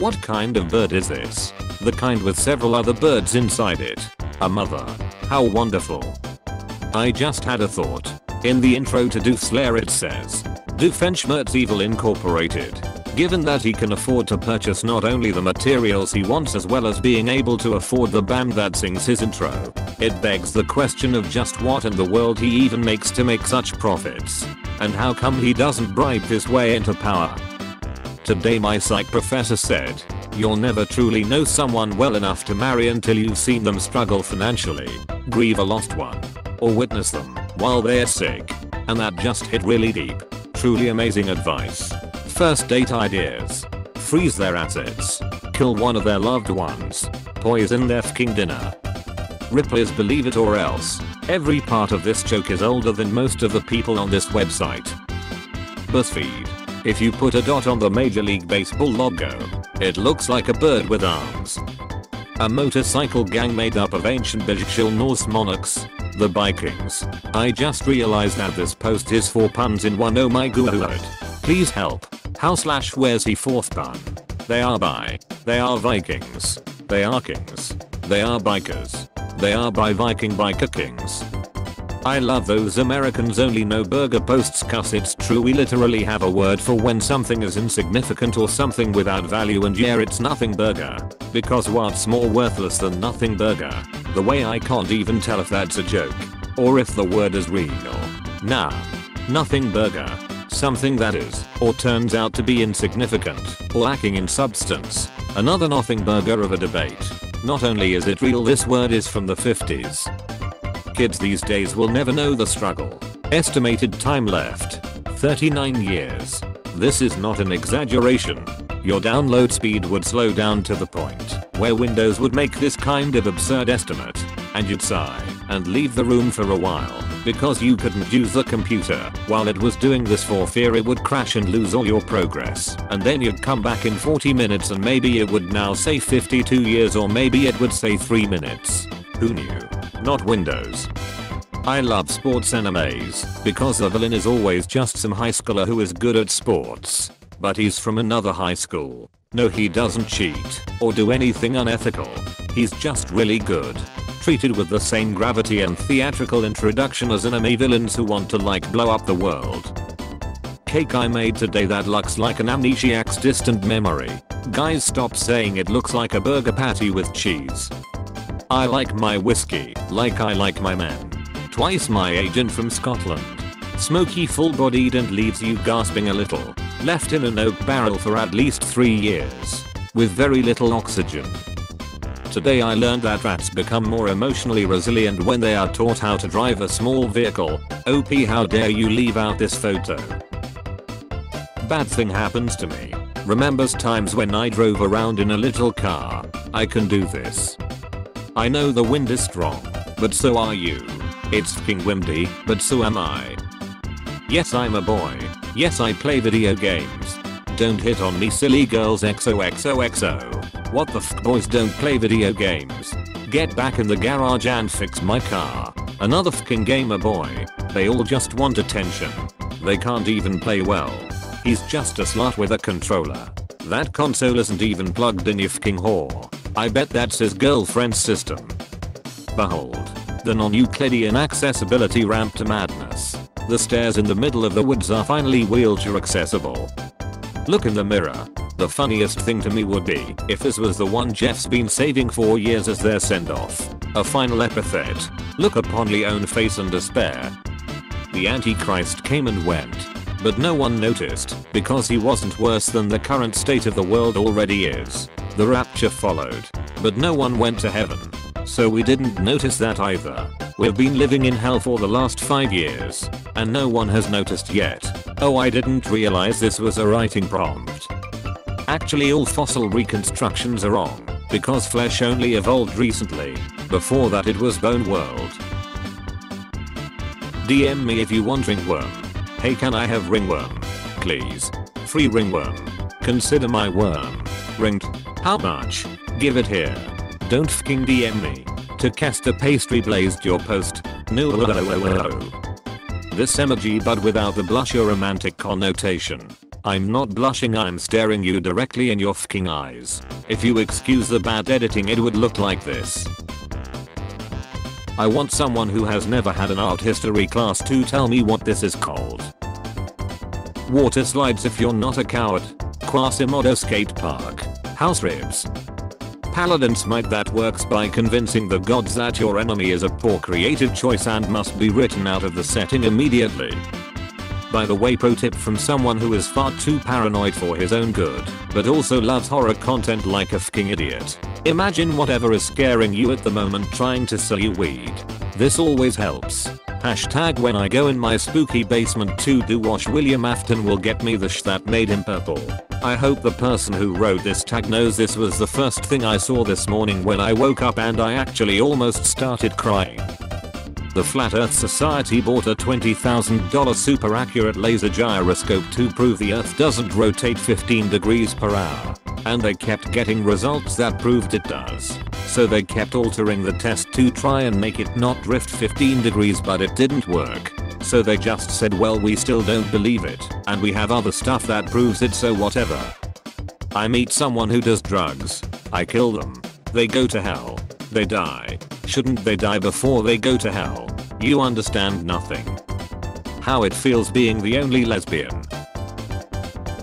What kind of bird is this? The kind with several other birds inside it. A mother. How wonderful. I just had a thought. In the intro to Doofenshmirtz it says, Doofenshmirtz Evil Incorporated. Given that he can afford to purchase not only the materials he wants as well as being able to afford the band that sings his intro, it begs the question of just what in the world he even makes to make such profits. And how come he doesn't bribe his way into power? Today my psych professor said, you'll never truly know someone well enough to marry until you've seen them struggle financially, grieve a lost one, or witness them while they're sick. And that just hit really deep. Truly amazing advice. First date ideas. Freeze their assets. Kill one of their loved ones. Poison their fking dinner. Ripley's Believe It or Else. Every part of this joke is older than most of the people on this website. BuzzFeed. If you put a dot on the Major League Baseball logo, it looks like a bird with arms. A motorcycle gang made up of ancient biblical Norse monarchs, the Vikings. I just realized that this post is 4 puns in one. Oh my god. Please help. How/where's he fourth pun? They are Vikings. They are kings. They are bikers. They are by Viking biker kings. I love those Americans only know burger posts cuz it's true, we literally have a word for when something is insignificant or something without value, and yeah, it's nothing burger. Because what's more worthless than nothing burger? The way I can't even tell if that's a joke or if the word is real. Nah. Nothing burger. Something that is or turns out to be insignificant or lacking in substance. Another nothing burger of a debate. Not only is it real, this word is from the 50s. Kids these days will never know the struggle. Estimated time left, 39 years. This is not an exaggeration. Your download speed would slow down to the point where Windows would make this kind of absurd estimate, and you'd sigh and leave the room for a while because you couldn't use the computer while it was doing this for fear it would crash and lose all your progress. And then you'd come back in 40 minutes and maybe it would now say 52 years, or maybe it would say 3 minutes. Who knew? Not Windows. I love sports animes because the villain is always just some high schooler who is good at sports, but he's from another high school. No, he doesn't cheat or do anything unethical. He's just really good. Treated with the same gravity and theatrical introduction as anime villains who want to like blow up the world. Cake I made today that looks like an amnesiac's distant memory. Guys, stop saying it looks like a burger patty with cheese. I like my whiskey like I like my man. Twice my agent from Scotland. Smoky, full-bodied and leaves you gasping a little. Left in an oak barrel for at least 3 years. With very little oxygen. Today I learned that rats become more emotionally resilient when they are taught how to drive a small vehicle. OP, how dare you leave out this photo. Bad thing happens to me. Remembers times when I drove around in a little car. I can do this. I know the wind is strong, but so are you. It's fking windy, but so am I. Yes, I'm a boy. Yes, I play video games. Don't hit on me, silly girls. XOXOXO. What the f, boys don't play video games. Get back in the garage and fix my car. Another fking gamer boy. They all just want attention. They can't even play well. He's just a slut with a controller. That console isn't even plugged in, you fking whore. I bet that's his girlfriend's system. Behold. The non-Euclidean accessibility ramp to madness. The stairs in the middle of the woods are finally wheelchair accessible. Look in the mirror. The funniest thing to me would be if this was the one Jeff's been saving for years as their send-off. A final epithet. Look upon Leon's face and despair. The Antichrist came and went, but no one noticed because he wasn't worse than the current state of the world already is. The rapture followed, but no one went to heaven. So we didn't notice that either. We've been living in hell for the last 5 years, and no one has noticed yet. Oh, I didn't realize this was a writing prompt. Actually, all fossil reconstructions are wrong, because flesh only evolved recently. Before that it was bone world. DM me if you want ringworm. Hey, can I have ringworm? Please. Free ringworm. Consider my worm. Ringed. How much? Give it here. Don't fking DM me. To cast a pastry blazed your post. No. This emoji but without the blush or romantic connotation. I'm not blushing, I'm staring you directly in your fucking eyes. If you excuse the bad editing, it would look like this. I want someone who has never had an art history class to tell me what this is called. Water slides if you're not a coward. Quasimodo skate park. House ribs. Paladin smite that works by convincing the gods that your enemy is a poor creative choice and must be written out of the setting immediately. By the way, pro tip from someone who is far too paranoid for his own good, but also loves horror content like a fucking idiot. Imagine whatever is scaring you at the moment trying to sell you weed. This always helps. Hashtag when I go in my spooky basement to do wash, William Afton will get me the sh that made him purple. I hope the person who wrote this tag knows this was the first thing I saw this morning when I woke up, and I actually almost started crying. The Flat Earth Society bought a $20,000 super accurate laser gyroscope to prove the Earth doesn't rotate 15 degrees per hour. And they kept getting results that proved it does. So they kept altering the test to try and make it not drift 15 degrees, but it didn't work. So they just said, well, we still don't believe it, and we have other stuff that proves it, so whatever. I meet someone who does drugs. I kill them. They go to hell. They die. Shouldn't they die before they go to hell? You understand nothing. How it feels being the only lesbian.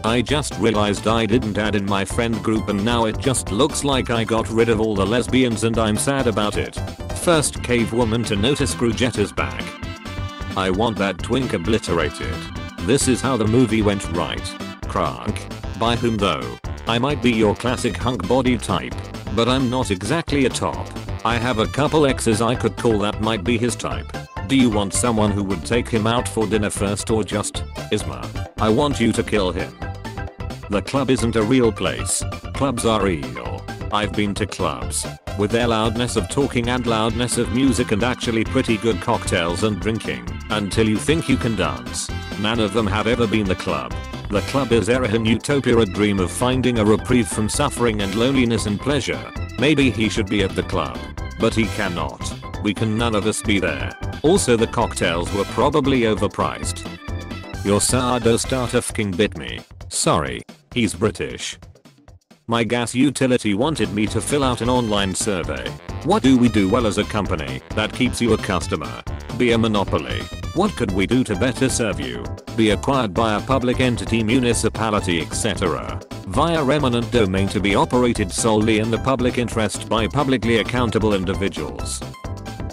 I just realized I didn't add in my friend group, and now it just looks like I got rid of all the lesbians and I'm sad about it. First cave woman to notice Grujetta's back. I want that twink obliterated. This is how the movie went right. Crank. By whom though? I might be your classic hunk body type, but I'm not exactly a top. I have a couple exes I could call that might be his type. Do you want someone who would take him out for dinner first, or just Isma? I want you to kill him. The club isn't a real place. Clubs are real. I've been to clubs. With their loudness of talking and loudness of music and actually pretty good cocktails and drinking, until you think you can dance. None of them have ever been the club. The club is Erahan Utopia, a dream of finding a reprieve from suffering and loneliness and pleasure. Maybe he should be at the club. But he cannot. We can none of us be there. Also, the cocktails were probably overpriced. Your sourdough starter fucking bit me. Sorry. He's British. My gas utility wanted me to fill out an online survey. What do we do well as a company that keeps you a customer? Be a monopoly. What could we do to better serve you? Be acquired by a public entity, municipality, etc. Via eminent domain to be operated solely in the public interest by publicly accountable individuals.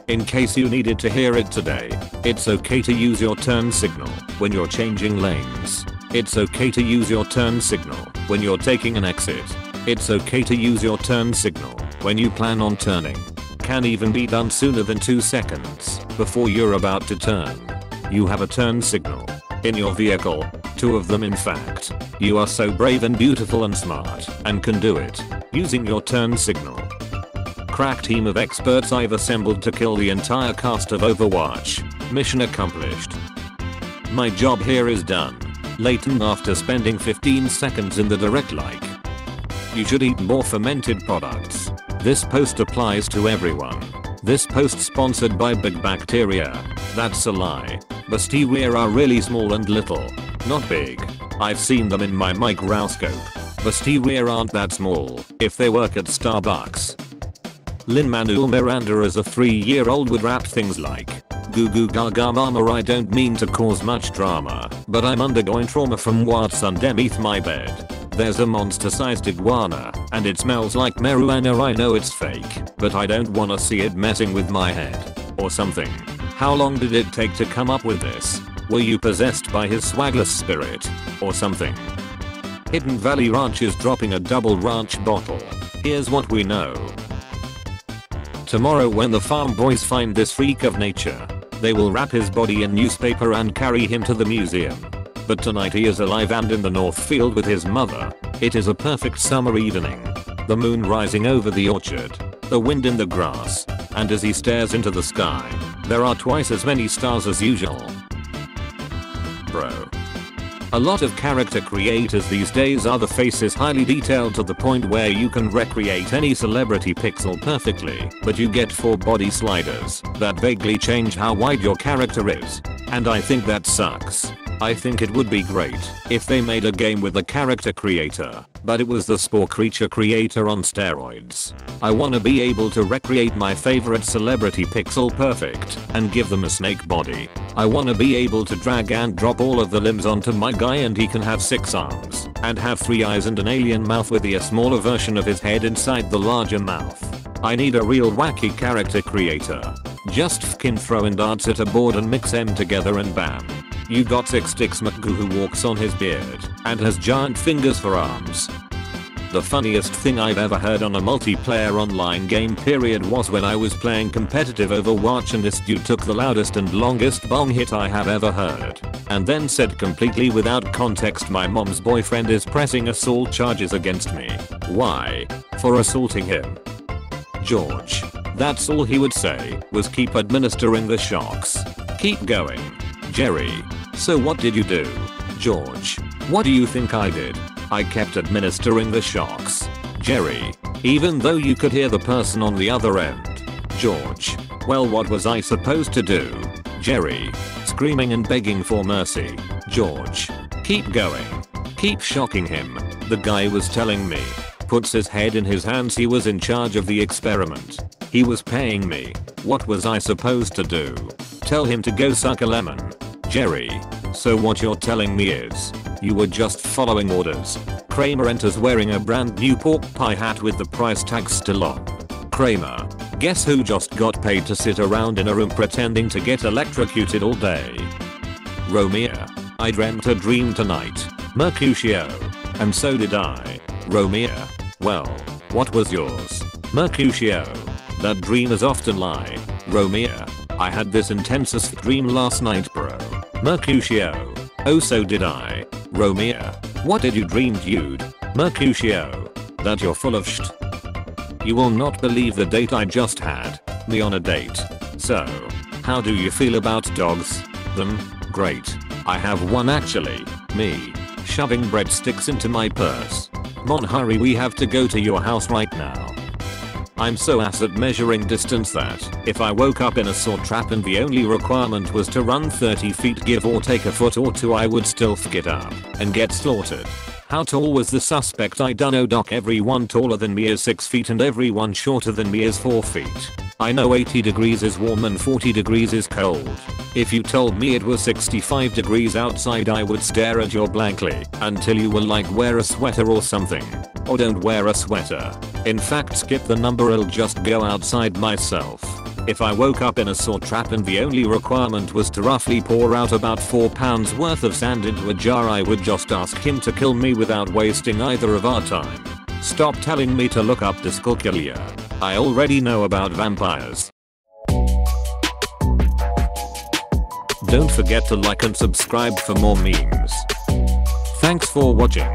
In case you needed to hear it today, it's okay to use your turn signal when you're changing lanes. It's okay to use your turn signal when you're taking an exit. It's okay to use your turn signal when you plan on turning. Can even be done sooner than 2 seconds before you're about to turn. You have a turn signal in your vehicle. 2 of them in fact. You are so brave and beautiful and smart and can do it using your turn signal. Crack team of experts I've assembled to kill the entire cast of Overwatch. Mission accomplished. My job here is done. Layton after spending 15 seconds in the direct like. You should eat more fermented products. This post applies to everyone. This post sponsored by Big Bacteria. That's a lie. Bacteria are really small and little. Not big. I've seen them in my microscope. Bacteria aren't that small if they work at Starbucks. Lin-Manuel Miranda as a 3-year-old would rap things like, "Goo goo gaga mama, I don't mean to cause much drama, but I'm undergoing trauma from what's underneath my bed. There's a monster-sized iguana, and it smells like marijuana. I know it's fake, but I don't wanna see it messing with my head." Or something. How long did it take to come up with this? Were you possessed by his swagless spirit? Or something. Hidden Valley Ranch is dropping a double ranch bottle. Here's what we know. Tomorrow when the farm boys find this freak of nature, they will wrap his body in newspaper and carry him to the museum. But tonight he is alive and in the north field with his mother. It is a perfect summer evening. The moon rising over the orchard, the wind in the grass, and as he stares into the sky, there are twice as many stars as usual. Bro. A lot of character creators these days are the faces highly detailed to the point where you can recreate any celebrity pixel perfectly, but you get 4 body sliders that vaguely change how wide your character is. And I think that sucks. I think it would be great if they made a game with the character creator, but it was the Spore creature creator on steroids. I wanna be able to recreate my favorite celebrity pixel perfect and give them a snake body. I wanna be able to drag and drop all of the limbs onto my guy and he can have 6 arms and have 3 eyes and an alien mouth with a smaller version of his head inside the larger mouth. I need a real wacky character creator. Just fkin throwing darts at a board and mix them together and bam. You got 6 Sticks McGoo who walks on his beard and has giant fingers for arms. The funniest thing I've ever heard on a multiplayer online game period was when I was playing competitive Overwatch and this dude took the loudest and longest bong hit I have ever heard. And then said completely without context my mom's boyfriend is pressing assault charges against me. Why? For assaulting him. George. That's all he would say was keep administering the shocks. Keep going. Jerry. So what did you do? George. What do you think I did? I kept administering the shocks. Jerry. Even though you could hear the person on the other end. George. Well, what was I supposed to do? Jerry. Screaming and begging for mercy. George. Keep going. Keep shocking him. The guy was telling me. Puts his head in his hands, he was in charge of the experiment. He was paying me. What was I supposed to do? Tell him to go suck a lemon. Jerry. So what you're telling me is, you were just following orders. Kramer enters wearing a brand new pork pie hat with the price tag still on. Kramer. Guess who just got paid to sit around in a room pretending to get electrocuted all day? Romeo. I dreamt a dream tonight. Mercutio. And so did I. Romeo. Well, what was yours? Mercutio. That dream is often lie. Romeo. I had this intensest dream last night bro. Mercutio. Oh so did I. Romeo. What did you dream dude? Mercutio. That you're full of shit. You will not believe the date I just had. Me on a date. So, how do you feel about dogs? Them? Great. I have one actually. Me. Shoving breadsticks into my purse. Mon hurry, we have to go to your house right now. I'm so ass at measuring distance that if I woke up in a saw trap and the only requirement was to run 30 feet give or take a foot or two, I would still f it up and get slaughtered. How tall was the suspect? I dunno doc. Everyone taller than me is 6 feet and everyone shorter than me is 4 feet. I know 80 degrees is warm and 40 degrees is cold. If you told me it was 65 degrees outside I would stare at you blankly until you were like wear a sweater or something. Or don't wear a sweater. In fact skip the number, I'll just go outside myself. If I woke up in a saw trap and the only requirement was to roughly pour out about 4 pounds worth of sand into a jar, I would just ask him to kill me without wasting either of our time. Stop telling me to look up dyscalculia. I already know about vampires. Don't forget to like and subscribe for more memes. Thanks for watching.